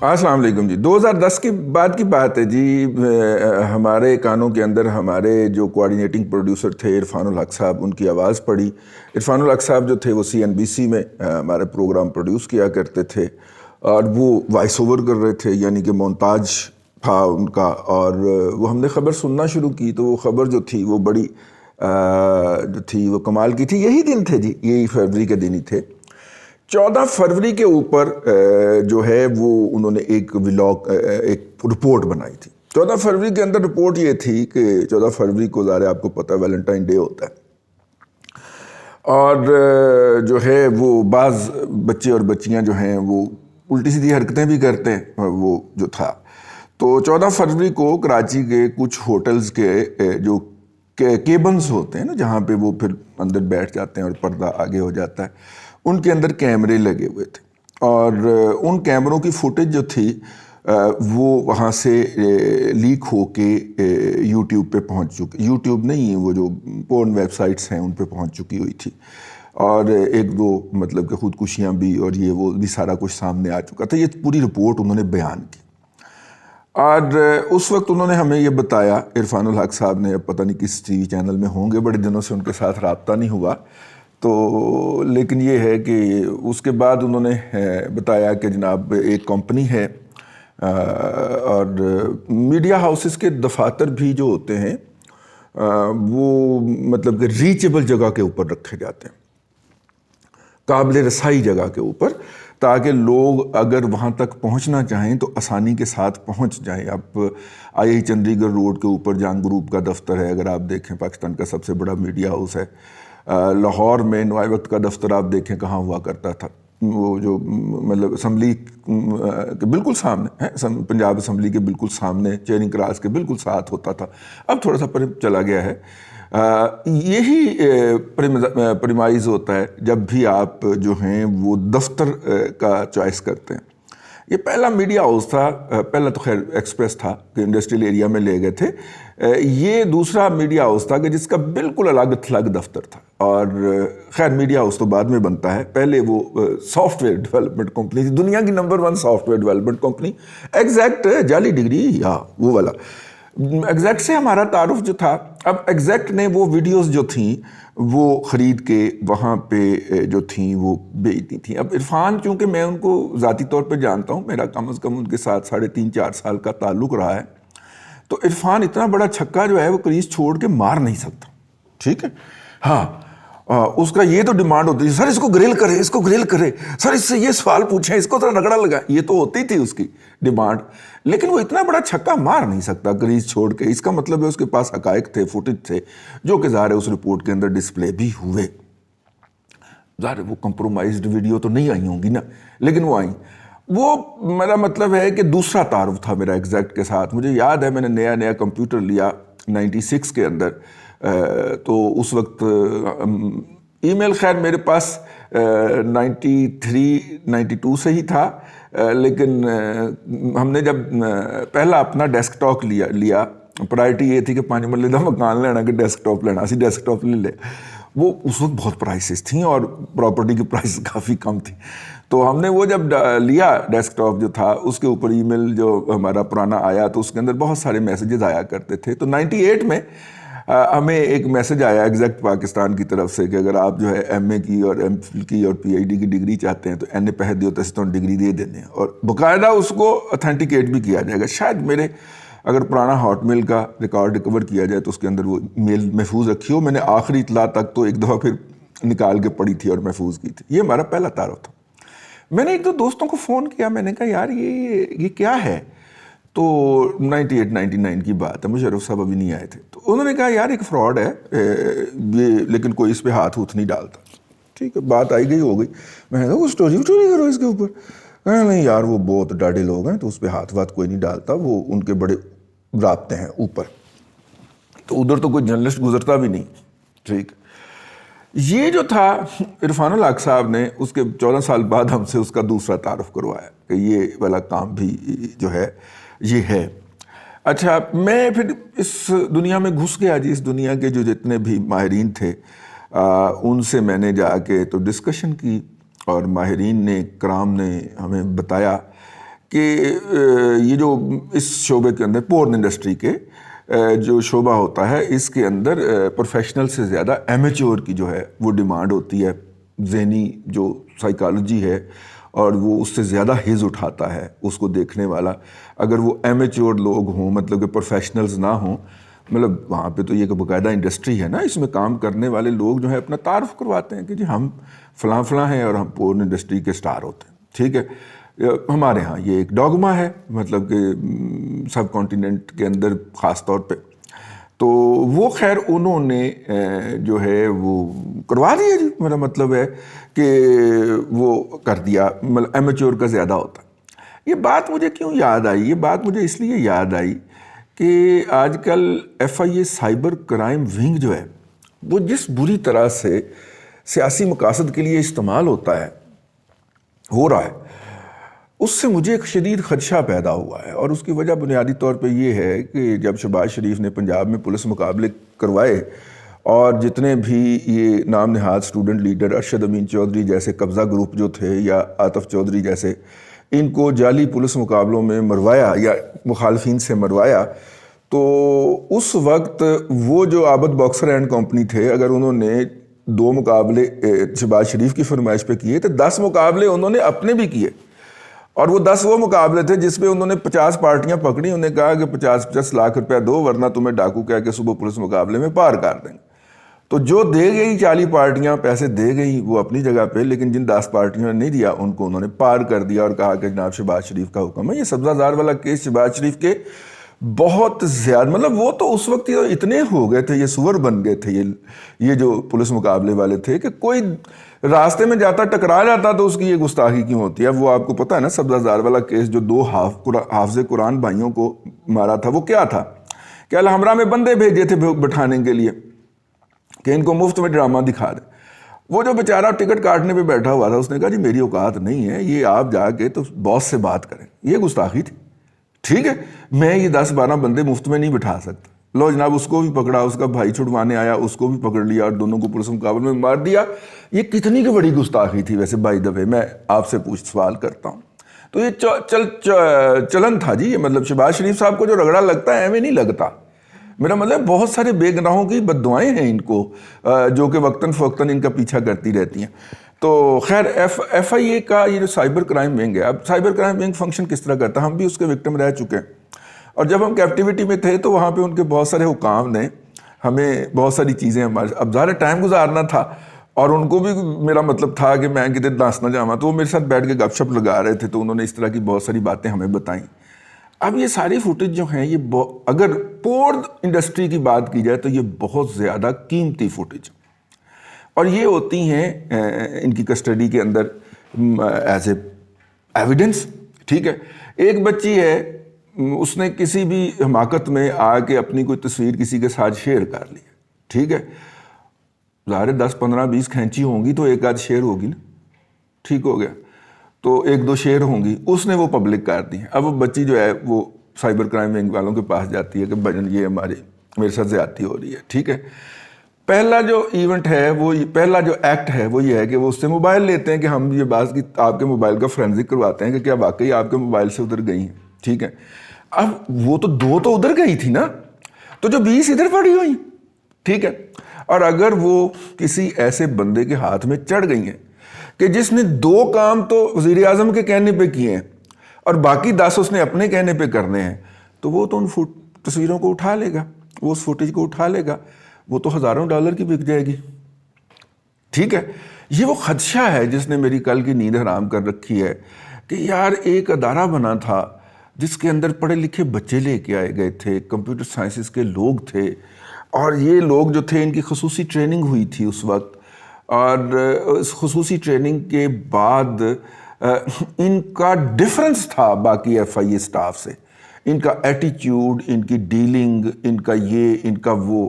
السلام علیکم جی. 2010 کے بعد کی بات ہے جی. ہمارے کانوں کے اندر ہمارے جو کوآرڈینیٹنگ پروڈیوسر تھے عرفان الحق صاحب، ان کی آواز پڑی. عرفان الحق صاحب جو تھے وہ CNBC میں ہمارے پروگرام پروڈیوس کیا کرتے تھے اور وہ وائس اوور کر رہے تھے، یعنی کہ مونتاج تھا ان کا. اور وہ ہم نے خبر سننا شروع کی تو وہ خبر جو تھی وہ بڑی جو تھی وہ کمال کی تھی. یہی دن تھے جی، یہی فروری کے دن ہی تھے. 14 فروری کے اوپر جو ہے وہ انہوں نے ایک ولاگ، ایک رپورٹ بنائی تھی. 14 فروری کے اندر رپورٹ یہ تھی کہ 14 فروری کو ظاہر آپ کو پتہ ویلنٹائن ڈے ہوتا ہے، اور جو ہے وہ بعض بچے اور بچیاں جو ہیں وہ الٹی سیدھی حرکتیں بھی کرتے ہیں. وہ جو تھا تو 14 فروری کو کراچی کے کچھ ہوٹلز کے جو کیبنز ہوتے ہیں نا، جہاں پہ وہ پھر اندر بیٹھ جاتے ہیں اور پردہ آگے ہو جاتا ہے، ان کے اندر کیمرے لگے ہوئے تھے. اور ان کیمروں کی فوٹیج جو تھی وہ وہاں سے لیک ہو کے یوٹیوب پہ پہنچ چکی، یوٹیوب نہیں، وہ جو پورن ویب سائٹس ہیں ان پہ پہنچ چکی ہوئی تھی. اور ایک دو مطلب کہ خودکشیاں بھی اور یہ وہ بھی سارا کچھ سامنے آ چکا تھا. یہ پوری رپورٹ انہوں نے بیان کی. اور اس وقت انہوں نے ہمیں یہ بتایا، عرفان الحق صاحب نے، اب پتہ نہیں کس ٹی وی چینل میں ہوں گے، بڑے دنوں سے ان کے ساتھ رابطہ نہیں ہوا تو، لیکن یہ ہے کہ اس کے بعد انہوں نے بتایا کہ جناب ایک کمپنی ہے اور میڈیا ہاؤسز کے دفاتر بھی جو ہوتے ہیں وہ مطلب کہ ریچیبل جگہ کے اوپر رکھے جاتے ہیں، قابل رسائی جگہ کے اوپر، تاکہ لوگ اگر وہاں تک پہنچنا چاہیں تو آسانی کے ساتھ پہنچ جائیں. اب چندی گڑھ روڈ کے اوپر جان گروپ کا دفتر ہے، اگر آپ دیکھیں پاکستان کا سب سے بڑا میڈیا ہاؤس ہے. لاہور میں نوائے وقت کا دفتر آپ دیکھیں کہاں ہوا کرتا تھا، وہ جو مطلب اسمبلی کے بالکل سامنے ہے، پنجاب اسمبلی کے بالکل سامنے چیرنگ کراس کے بالکل ساتھ ہوتا تھا. اب تھوڑا سا چلا گیا ہے. یہی پریمائز ہوتا ہے جب بھی آپ جو ہیں وہ دفتر کا چوائس کرتے ہیں. یہ پہلا میڈیا ہاؤس تھا، پہلا تو خیر ایکسپریس تھا کہ انڈسٹریل ایریا میں لے گئے تھے. یہ دوسرا میڈیا ہاؤس تھا کہ جس کا بالکل الگ تھلگ دفتر تھا. اور خیر میڈیا ہاؤس تو بعد میں بنتا ہے، پہلے وہ سافٹ ویئر ڈیولپمنٹ کمپنی تھی، دنیا کی number 1 software development company, Axact جعلی ڈگری یا وہ والا. ایگزیکٹ سے ہمارا تعارف جو تھا. اب ایگزیکٹ نے وہ ویڈیوز جو تھیں وہ خرید کے وہاں پہ جو تھیں وہ بیچتی تھیں. اب عرفان، چونکہ میں ان کو ذاتی طور پہ جانتا ہوں، میرا کم از کم ان کے ساتھ 3.5-4 سال کا تعلق رہا ہے، تو عرفان اتنا بڑا چھکا جو ہے وہ کریز چھوڑ کے مار نہیں سکتا. ٹھیک ہے، ہاں اس کا یہ تو ڈیمانڈ ہوتی ہے، سر اس کو گرل کرے، اس کو گرل کرے، سر اس سے یہ سوال پوچھیں، اس کو ذرا رگڑا لگا، یہ تو ہوتی تھی اس کی ڈیمانڈ. لیکن وہ اتنا بڑا چھکا مار نہیں سکتا کریز چھوڑ کے. اس کا مطلب ہے اس کے پاس حقائق تھے، فوٹیج تھے، جو کہ ظاہر ہے اس رپورٹ کے اندر ڈسپلے بھی ہوئے. ظاہر وہ کمپرومائزڈ ویڈیو تو نہیں آئی ہوں گی نا، لیکن وہ آئیں. وہ میرا مطلب ہے کہ دوسرا تعارف تھا میرا ایگزیکٹ کے ساتھ. مجھے یاد ہے میں نے نیا کمپیوٹر لیا 96 کے اندر، تو اس وقت ای میل خیر میرے پاس 93-92 سے ہی تھا. لیکن ہم نے جب پہلا اپنا ڈیسک ٹاپ لیا پرائرٹی یہ تھی کہ 5 مرلے دا مکان لینا کہ ڈیسک ٹاپ لینا، اسی ڈیسک ٹاپ لے لے. وہ اس وقت بہت پرائسز تھیں اور پراپرٹی کی پرائس کافی کم تھی. تو ہم نے وہ جب لیا ڈیسک ٹاپ جو تھا، اس کے اوپر ای میل جو ہمارا پرانا آیا تو اس کے اندر بہت سارے میسیجز آیا کرتے تھے. تو 98 میں ہمیں ایک میسج آیا ایگزیکٹ پاکستان کی طرف سے کہ اگر آپ جو ہے MA کی اور MPhil کی اور PhD کی ڈگری چاہتے ہیں تو این پہ دیو تو ڈگری دے دینے، اور باقاعدہ اس کو اتھینٹیکیٹ بھی کیا جائے گا. شاید میرے اگر پرانا ہاٹ میل کا ریکارڈ ریکور کیا جائے تو اس کے اندر وہ میل محفوظ رکھی ہو. میں نے آخری اطلاع تک تو ایک دفعہ پھر نکال کے پڑھی تھی اور محفوظ کی تھی. یہ ہمارا پہلا تعارف تھا. میں نے ایک دو دوستوں کو فون کیا، میں نے کہا یار یہ کیا ہے؟ تو 98-99 کی بات ہے، مشرف صاحب ابھی نہیں آئے تھے. تو انہوں نے کہا یار ایک فراڈ ہے یہ، لیکن کوئی اس پہ ہاتھ نہیں ڈالتا. ٹھیک ہے، بات آئی گئی ہو گئی. میں نے کہا وہ اسٹوری کرو اس کے اوپر. نہیں یار وہ بہت ڈاڈے لوگ ہیں تو اس پہ ہاتھ کوئی نہیں ڈالتا، وہ ان کے بڑے رابطے ہیں اوپر، تو ادھر تو کوئی جرنلسٹ گزرتا بھی نہیں. ٹھیک، یہ جو تھا عرفان الحق صاحب نے اس کے 14 سال بعد ہم سے اس کا دوسرا تعارف کروایا کہ یہ والا کام بھی جو ہے یہ ہے. اچھا، میں پھر اس دنیا میں گھس گیا جی. اس دنیا کے جو جتنے بھی ماہرین تھے ان سے میں نے جا کے تو ڈسکشن کی، اور ماہرین نے کرام نے ہمیں بتایا کہ یہ جو اس شعبے کے اندر پورن انڈسٹری کے جو شعبہ ہوتا ہے اس کے اندر پروفیشنل سے زیادہ ایمیچور کی جو ہے وہ ڈیمانڈ ہوتی ہے. ذہنی جو سائیکالوجی ہے اور وہ اس سے زیادہ ہز اٹھاتا ہے اس کو دیکھنے والا. اگر وہ ایمیچور لوگ ہوں, مطلب کہ پروفیشنلز نہ ہوں, مطلب وہاں پہ تو یہ کہ باقاعدہ انڈسٹری ہے نا, اس میں کام کرنے والے لوگ جو ہے اپنا تعارف کرواتے ہیں کہ جی ہم فلاں فلاں ہیں اور ہم پورن انڈسٹری کے سٹار ہوتے ہیں. ٹھیک ہے, ہمارے ہاں یہ ایک ڈوگما ہے, مطلب کہ سب کانٹیننٹ کے اندر خاص طور پہ. تو وہ خیر انہوں نے جو ہے وہ کروا دیا جی, میرا مطلب ہے کہ وہ کر دیا, مطلب ایمیچور کا زیادہ ہوتا. یہ بات مجھے کیوں یاد آئی؟ یہ بات مجھے اس لیے یاد آئی کہ آج کل FIA سائبر کرائم ونگ جو ہے وہ جس بری طرح سے سیاسی مقاصد کے لیے استعمال ہو رہا ہے, اس سے مجھے ایک شدید خدشہ پیدا ہوا ہے. اور اس کی وجہ بنیادی طور پہ یہ ہے کہ جب شہباز شریف نے پنجاب میں پولیس مقابلے کروائے اور جتنے بھی یہ نام نہاد اسٹوڈنٹ لیڈر ارشد امین چودھری جیسے قبضہ گروپ جو تھے یا عاطف چودھری جیسے, ان کو جعلی پولیس مقابلوں میں مروایا یا مخالفین سے مروایا, تو اس وقت وہ جو عابد باکسر اینڈ کمپنی تھے, اگر انہوں نے 2 مقابلے شہباز شریف کی فرمائش پہ کیے تو 10 مقابلے انہوں نے اپنے بھی کیے. اور وہ 10 وہ مقابلے تھے جس پہ انہوں نے 50 پارٹیاں پکڑی, انہوں نے کہا کہ 50 لاکھ روپیہ دو ورنہ تمہیں ڈاکو کہہ کے صبح پولیس مقابلے میں پار کر دیں گے. تو جو دے گئی 40 پارٹیاں پیسے دے گئی وہ اپنی جگہ پہ, لیکن جن 10 پارٹیوں نے نہیں دیا ان کو انہوں نے پار کر دیا اور کہا کہ جناب شہباز شریف کا حکم ہے. یہ سبزہ زار والا کیس شہباز شریف کے بہت زیادہ, مطلب وہ تو اس وقت اتنے ہو گئے تھے, یہ سور بن گئے تھے یہ جو پولیس مقابلے والے تھے کہ کوئی راستے میں جاتا ٹکرا جاتا تو اس کی یہ گستاخی کیوں ہوتی ہے. وہ آپ کو پتہ ہے نا سبزہ زار والا کیس جو 2 حافظ قرآن بھائیوں کو مارا تھا, وہ کیا تھا کہ الحمرا میں بندے بھیجے تھے بٹھانے کے لیے کہ ان کو مفت میں ڈرامہ دکھا دیں. وہ جو بیچارہ ٹکٹ کاٹنے پہ بیٹھا ہوا تھا اس نے کہا جی میری اوقات نہیں ہے, یہ آپ جا کے تو باس سے بات کریں. یہ گستاخی تھی. ٹھیک ہے, میں یہ 10-12 بندے مفت میں نہیں بٹھا سکتا. لو جناب, اس کو بھی پکڑا, اس کا بھائی چھڑوانے آیا, اس کو بھی پکڑ لیا اور دونوں کو پولیس مقابلے میں مار دیا. یہ کتنی کی بڑی گستاخی تھی ویسے بائی دا وے, میں آپ سے سوال کرتا ہوں. تو یہ چلن تھا جی, مطلب شہباز شریف صاحب کو جو رگڑا لگتا ہے ایویں نہیں لگتا. میرا مطلب بہت سارے بے گناہوں کی بددعائیں ہیں ان کو جو کہ وقتاً فوقتاً ان کا پیچھا کرتی رہتی ہیں. تو خیر FIA کا یہ جو سائبر کرائم ونگ ہے, اب سائبر کرائم ونگ فنکشن کس طرح کرتا ہے, ہم بھی اس کے وکٹم رہ چکے ہیں. اور جب ہم کیپٹیوٹی میں تھے تو وہاں پہ ان کے بہت سارے حکام نے ہمیں بہت ساری چیزیں, ہمارے اب ظاہر ٹائم گزارنا تھا اور ان کو بھی میرا مطلب تھا کہ میں کدھر داس نہ جاواں, تو وہ میرے ساتھ بیٹھ کے گپ شپ لگا رہے تھے, تو انہوں نے اس طرح کی بہت ساری باتیں ہمیں بتائیں. اب یہ ساری فوٹیج جو ہیں یہ اگر پورن انڈسٹری کی بات کی جائے تو یہ بہت زیادہ قیمتی فوٹیج, اور یہ ہوتی ہیں ان کی کسٹڈی کے اندر ایز اے ایویڈنس. ٹھیک ہے, ایک بچی ہے, اس نے کسی بھی حماقت میں آ کے اپنی کوئی تصویر کسی کے ساتھ شیئر کر لی. ٹھیک ہے, ظاہر 10 15 20 کھینچی ہوں گی تو ایک آدھ شیئر ہوگی نا, ٹھیک ہو گیا, تو 1-2 شیئر ہوں گی, اس نے وہ پبلک کر دی. اب وہ بچی جو ہے وہ سائبر کرائم ونگ والوں کے پاس جاتی ہے کہ بھجن یہ میرے ساتھ زیادتی ہو رہی ہے. ٹھیک ہے, پہلا جو ایونٹ ہے وہ پہلا جو ایکٹ ہے وہ یہ ہے کہ وہ اس سے موبائل لیتے ہیں کہ ہم یہ بات کی آپ کے موبائل کا فرینزک کرواتے ہیں کہ کیا واقعی آپ کے موبائل سے ادھر گئی ہیں. ٹھیک ہے, اب وہ تو 2 تو ادھر گئی تھی نا, تو جو 20 ادھر پڑی ہوئی. ٹھیک ہے, اور اگر وہ کسی ایسے بندے کے ہاتھ میں چڑھ گئی ہیں کہ جس نے 2 کام تو وزیر اعظم کے کہنے پہ کیے ہیں اور باقی 10 اس نے اپنے کہنے پہ کرنے ہیں, تو وہ تو ان تصویروں کو اٹھا لے گا, وہ اس فوٹیج کو اٹھا لے گا, وہ تو $1000 کی بک جائے گی. ٹھیک ہے, یہ وہ خدشہ ہے جس نے میری کل کی نیند حرام کر رکھی ہے کہ یار ایک ادارہ بنا تھا جس کے اندر پڑھے لکھے بچے لے کے آئے گئے تھے, کمپیوٹر سائنسز کے لوگ تھے, اور یہ لوگ جو تھے ان کی خصوصی ٹریننگ ہوئی تھی اس وقت, اور اس خصوصی ٹریننگ کے بعد ان کا ڈفرنس تھا باقی FIA سٹاف سے, ان کا ایٹیٹیوڈ, ان کی ڈیلنگ, ان کا یہ, ان کا وہ.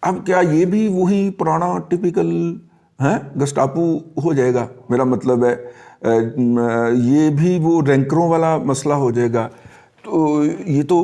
اب کیا یہ بھی وہی پرانا ٹپیکل گسٹاپو ہو جائے گا؟ میرا مطلب ہے یہ بھی وہ رینکروں والا مسئلہ ہو جائے گا. تو یہ تو